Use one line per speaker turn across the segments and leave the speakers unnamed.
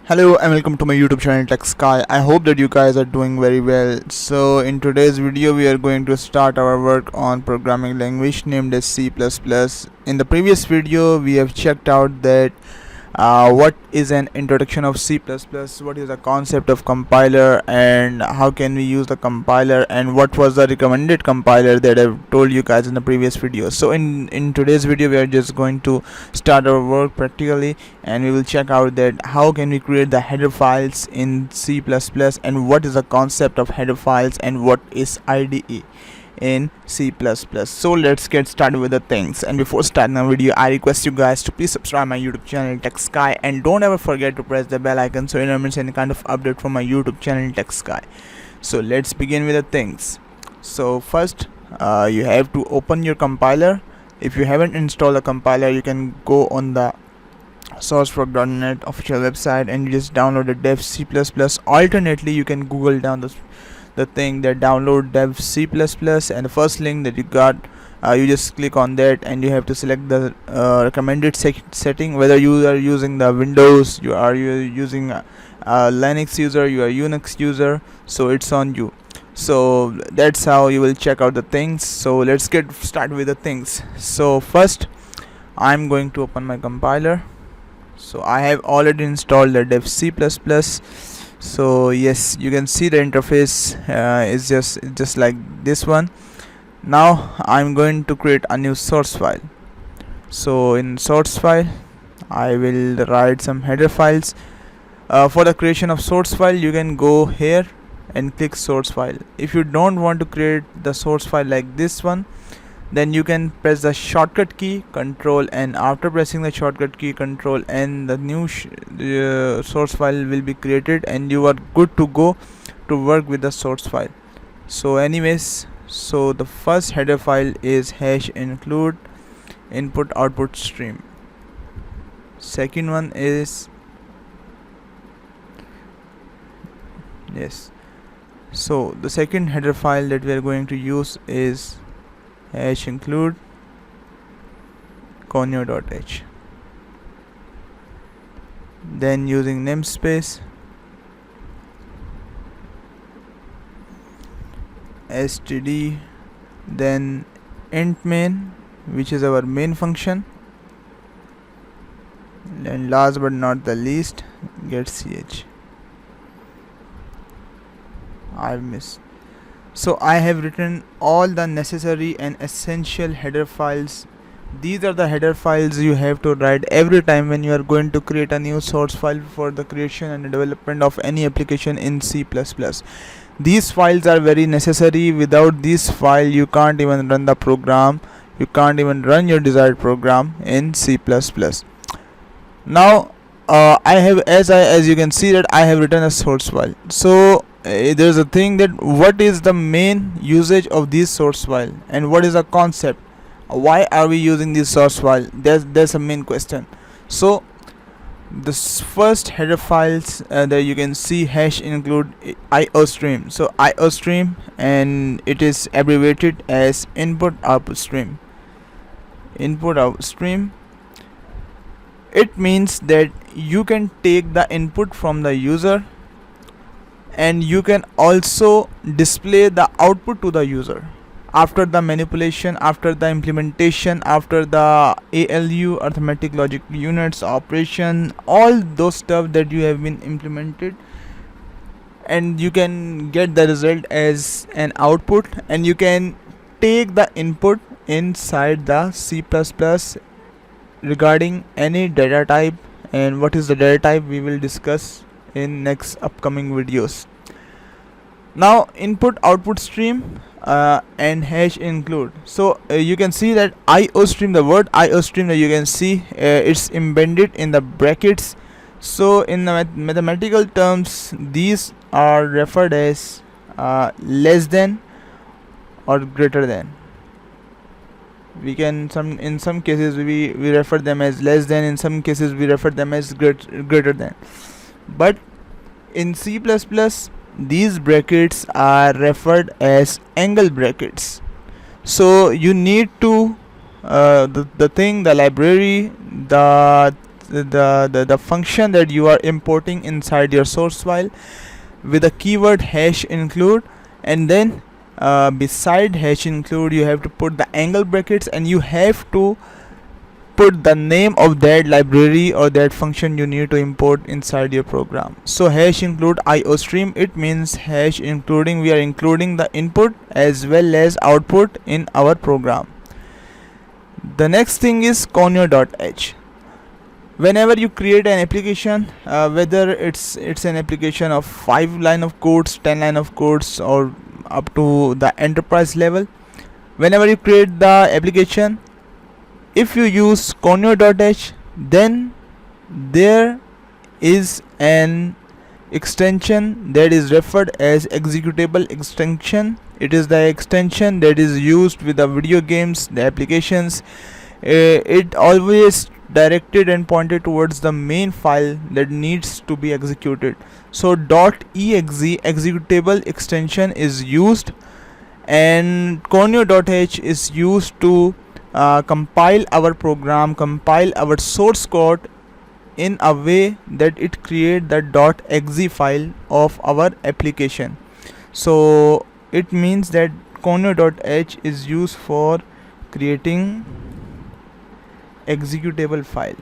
Hello and welcome to my YouTube channel Tech Sky. I hope that you guys are doing very well. So in today's video we are going to start our work on programming language named as C++. In the previous video we have checked out that what is an introduction of C++, what is the concept of compiler and how can we use the compiler, and what was the recommended compiler that I've told you guys in the previous video. So in today's video we are just going to start our work practically, and we will check out that how can we create the header files in C++, and what is the concept of header files, and what is IDE in C++. So let's get started with the things, and before starting the video I request you guys to please subscribe my YouTube channel Tech Sky, and don't ever forget to press the bell icon so you don't miss any kind of update from my YouTube channel Tech Sky. So let's begin with the things. So first you have to open your compiler. If you haven't installed a compiler, you can go on the sourcefork.net official website and you just download the dev C++. Alternately, you can Google down the thing that download dev C++, and the first link that you got, you just click on that and you have to select the recommended setting, whether you are using the Windows, you are using Linux user, you are Unix user, so it's on you. So that's how you will check out the things. So let's get started with the things. So first I'm going to open my compiler. So I have already installed the dev C++. So yes, you can see the interface is just like this one. Now I'm going to create a new source file. So in source file I will write some header files. For the creation of source file, you can go here and click source file. If you don't want to create the source file like this one, then you can press the shortcut key Control N. After pressing the shortcut key Control N, the new source file will be created and you are good to go to work with the source file. So anyways, so the first header file is #include input output stream. Second one is so the second header file that we are going to use is #include conio.h. Then using namespace std, then int main, which is our main function, and last but not the least get ch. I've missed. So I have written all the necessary and essential header files. These are the header files you have to write every time when you are going to create a new source file for the creation and development of any application in C++. These files are very necessary. Without this file you can't even run the program, you can't even run your desired program in C++. Now I have, as you can see that I have written a source file. So there's a thing that what is the main usage of this source file and what is the concept, why are we using this source file? There's a main question. So this first header files that you can see #include iostream. So iostream, and it is abbreviated as input output stream. Input output stream, it means that you can take the input from the user and you can also display the output to the user after the manipulation, after the implementation, after the ALU, arithmetic logic units operation, all those stuff that you have been implemented, and you can get the result as an output, and you can take the input inside the C++ regarding any data type. And what is the data type we will discuss in next upcoming videos. Now input output stream and #include. So you can see that iostream, the word iostream that you can see, it's embedded in the brackets. So in the mathematical terms, these are referred as less than or greater than. We can in some cases we refer them as less than, in some cases we refer them as greater than. But in C++, these brackets are referred as angle brackets. So you need to the library, the the function that you are importing inside your source file with a keyword hash include, and then beside hash include you have to put the angle brackets, and you have to put the name of that library or that function you need to import inside your program. So hash include iostream, it means hash including, we are including the input as well as output in our program. The next thing is conio.h. Whenever you create an application, whether it's an application of 5 line of codes, 10 line of codes, or up to the enterprise level, whenever you create the application, if you use conio.h, then there is an extension that is referred as executable extension. It is the extension that is used with the video games, the applications. It always directed and pointed towards the main file that needs to be executed. So .exe executable extension is used, and conio.h is used to compile our program, compile our source code in a way that it create the .exe file of our application. So it means that conio.h is used for creating executable file.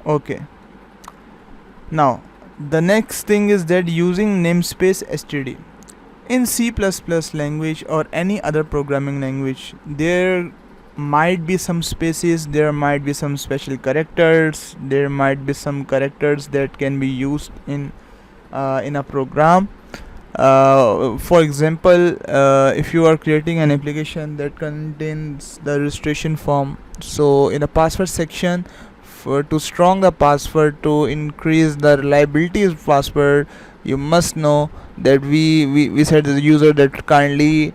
Okay, now the next thing is that using namespace std. In C++ language or any other programming language, there might be some spaces, there might be some special characters, there might be some characters that can be used in a program. For example, if you are creating an application that contains the registration form, so in the password section, to strong the password, to increase the reliability of password, you must know that we said to the user that kindly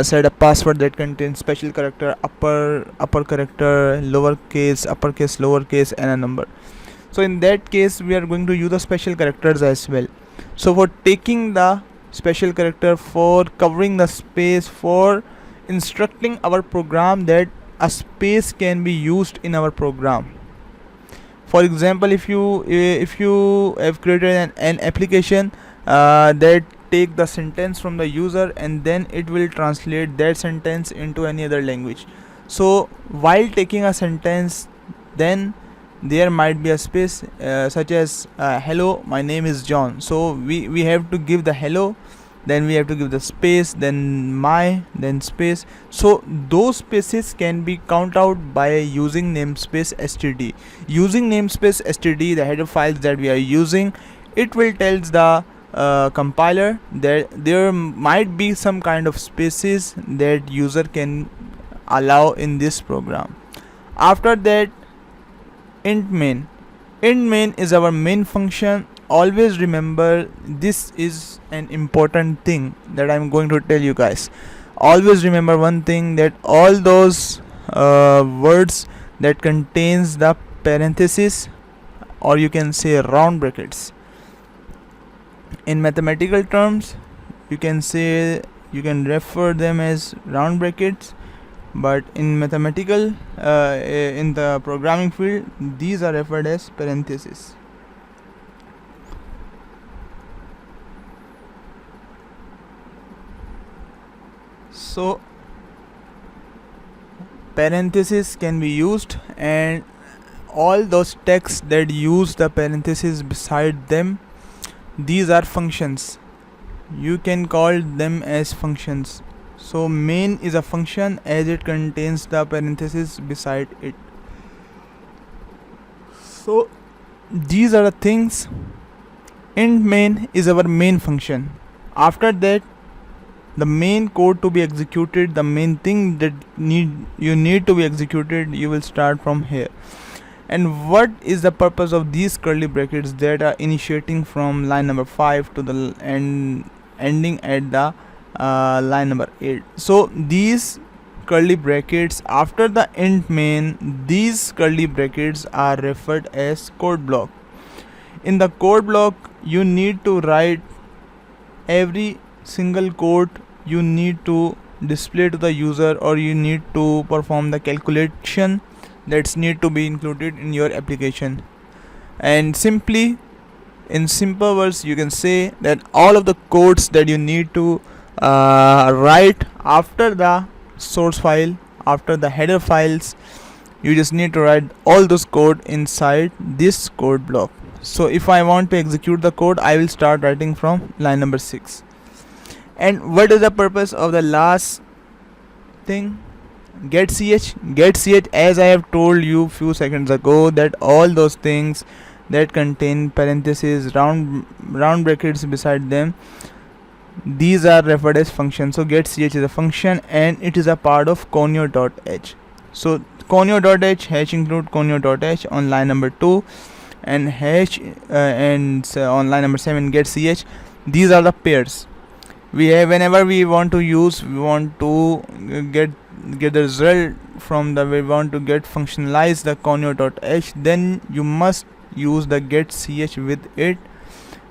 set a password that contains special character, upper character, lowercase, uppercase, lowercase, and a number. So in that case we are going to use the special characters as well. So for taking the special character, for covering the space, for instructing our program that a space can be used in our program. For example, if you have created an application that take the sentence from the user, and then it will translate that sentence into any other language. So while taking a sentence, then there might be a space such as hello, my name is John. So we have to give the hello, then we have to give the space, then my, then space. So those spaces can be count out by using namespace std. Using namespace std, the header files that we are using, it will tells the compiler that there might be some kind of spaces that user can allow in this program. After that, int main is our main function. Always remember, this is an important thing that I'm going to tell you guys. Always remember one thing, that all those words that contains the parenthesis, or you can say round brackets, in mathematical terms you can say, you can refer them as round brackets, but in mathematical in the programming field, these are referred as parentheses. So parentheses can be used, and all those texts that use the parentheses beside them, these are functions. You can call them as functions. So main is a function as it contains the parentheses beside it. So these are the things. Int main is our main function. After that, the main code to be executed, the main thing that you need to be executed, you will start from here. And what is the purpose of these curly brackets that are initiating from line number 5 to the ending at the line number 8? So these curly brackets after the int main, these curly brackets are referred as code block. In the code block, you need to write every single code you need to display to the user, or you need to perform the calculation that's need to be included in your application. And simply, in simple words, you can say that all of the codes that you need to write after the source file, after the header files, you just need to write all those code inside this code block. So if I want to execute the code, I will start writing from line number 6. And what is the purpose of the last thing? Get ch, as I have told you few seconds ago, that all those things that contain parentheses, round brackets beside them, these are referred as functions. So get ch is a function, and it is a part of conio.h. So conio.h, hash include conio.h on line number 2, and hash on line number 7 get ch. These are the pairs we have. Whenever we want to get the result from the, we want to get functionalize the conio.h, then you must use the get ch with it.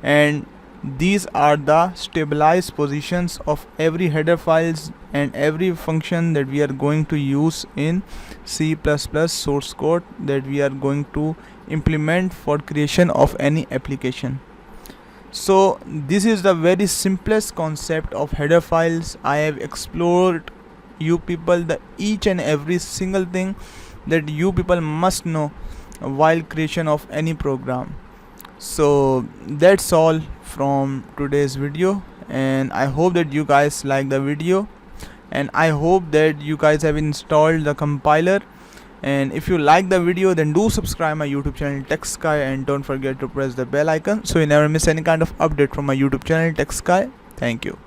And these are the stabilized positions of every header files and every function that we are going to use in C++ source code that we are going to implement for creation of any application. So this is the very simplest concept of header files. I have explored you people the each and every single thing that you people must know while creation of any program. So that's all from today's video, and I hope that you guys like the video, and I hope that you guys have installed the compiler. And if you like the video, then do subscribe my YouTube channel TechSky, and don't forget to press the bell icon so you never miss any kind of update from my YouTube channel TechSky. Thank you.